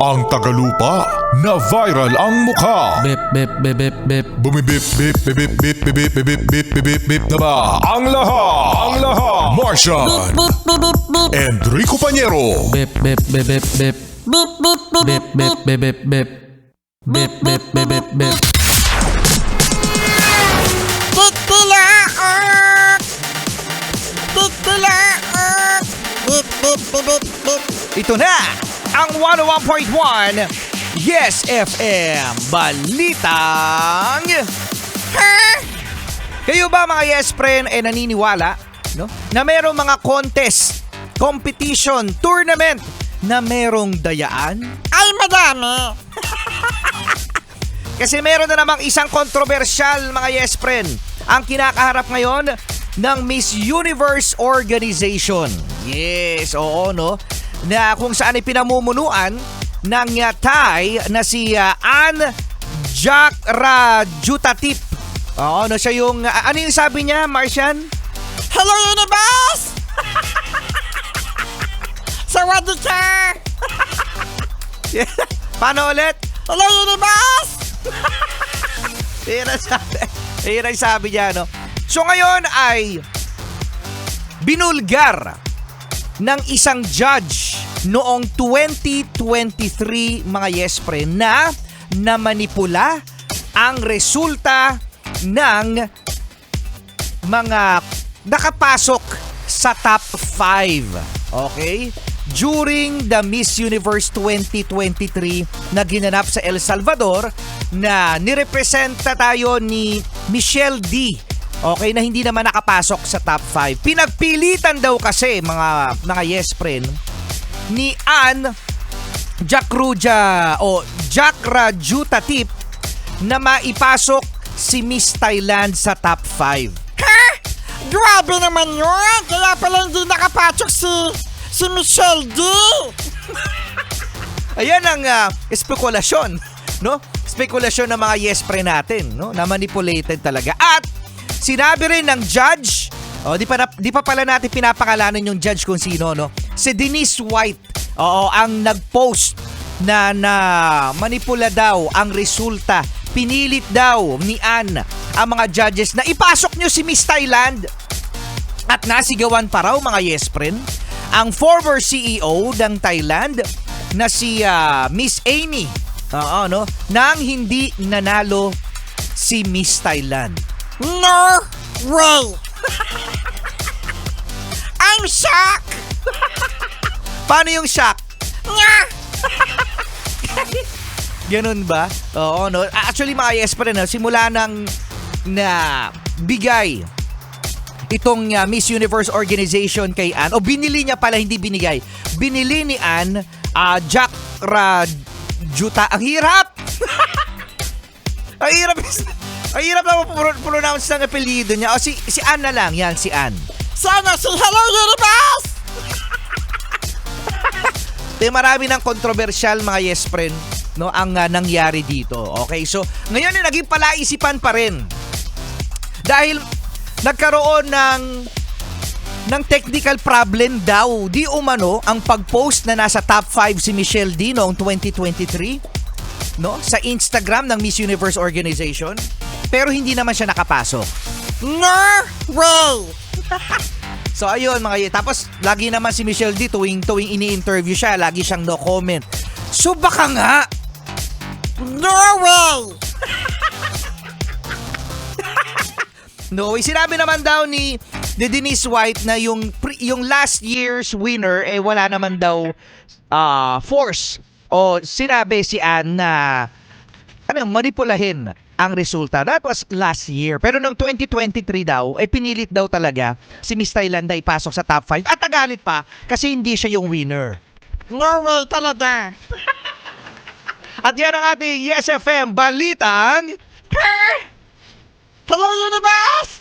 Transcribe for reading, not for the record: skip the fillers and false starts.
Ang tagalupa na viral ang mukha. Bip, bip, bip, bip, bip. Bumibip, bip, bip, bip, bip, bip, bip, bip, bip, bip, bip na ba? Ang lahat! Martian! Enrico Pañero! Bip, bip, bip, bip, bip. Bip, bip, bip, bip, bip, bip. Bip, bip, bip, bip, bip. Ito na ang 101.1 Yes FM Balitang Kayo ba mga Yes Friend ay naniniwala no? Na merong mga contest, competition, tournament na merong dayaan? Ay, madami. Kasi meron na namang isang kontrobersyal mga Yes Friend ang kinakaharap ngayon ng Miss Universe Organization. Yes, oo no. Na kung saan ay pinamumunuan ng Thai na si Anne Jakrajutatip. Oo no, siya yung, ano yung sabi niya, Martian? Hello, Universe! Sawadee ka! Paano ulit? Hello, Universe! Yun ang sabi niya, no? So ngayon ay binulgar ng isang judge noong 2023 mga Yes Friend na namanipula ang resulta ng mga nakapasok sa top 5. Okay? During the Miss Universe 2023 na ginanap sa El Salvador na nirepresenta tayo ni Michelle D. Okay, na hindi naman nakapasok sa top 5. Pinagpilitan daw kasi mga Yes Friend ni Anne Jakrajutatip na maipasok si Miss Thailand sa top 5. Ha? Grabe naman yun! Kaya pala hindi nakapasok si Michelle D. Ayan ang espekulasyon, no? Spekulasyon ng mga Yes Friend natin, no? Na manipulated talaga. At sinabi rin ng judge, di pa pala natin pinapakalanan yung judge kung sino, no? Si Denise White, ang nag-post na manipula daw ang resulta. Pinilit daw ni Anne ang mga judges na ipasok nyo si Miss Thailand. At nasigawan pa raw mga Yes Friend ang former CEO ng Thailand na si Miss Amy. No? Nang hindi nanalo si Miss Thailand. No way! I'm shocked! Paano yung shock? Nga! Ganun ba? Oo, no? Actually, mga Yes Friend, simula nang na bigay itong Miss Universe Organization kay Anne, o binili niya pala, hindi binigay. Binili ni Anne Jakrajuta. Ang hirap! Ang hirap na pronounce ng apelyido niya. O si Anne na lang. Yan, si Anne. Sana si Hello, Universe! Marami ng kontrobersyal mga Yes Friend, no, ang nangyari dito. Okay, so ngayon ay naging palaisipan pa rin. Dahil nagkaroon ng technical problem daw. Di umano ang pag-post na nasa top 5 si Michelle D noong 2023, no, sa Instagram ng Miss Universe Organization. Pero hindi naman siya nakapasok. No way! So ayun mga tapos lagi naman si Michelle D tuwing ini-interview siya, lagi siyang no comment. So baka nga no way! no way. Sinabi naman daw ni Denise White na yung last year's winner wala naman daw force o sinabi si Anne na manipulahin ang resulta. That was last year. Pero noong 2023 daw, pinilit daw talaga si Miss Thailand na ipasok sa top 5. At nagalit pa kasi hindi siya yung winner. No way talaga. At yan ang ating Yes FM Balitang Hello, Universe!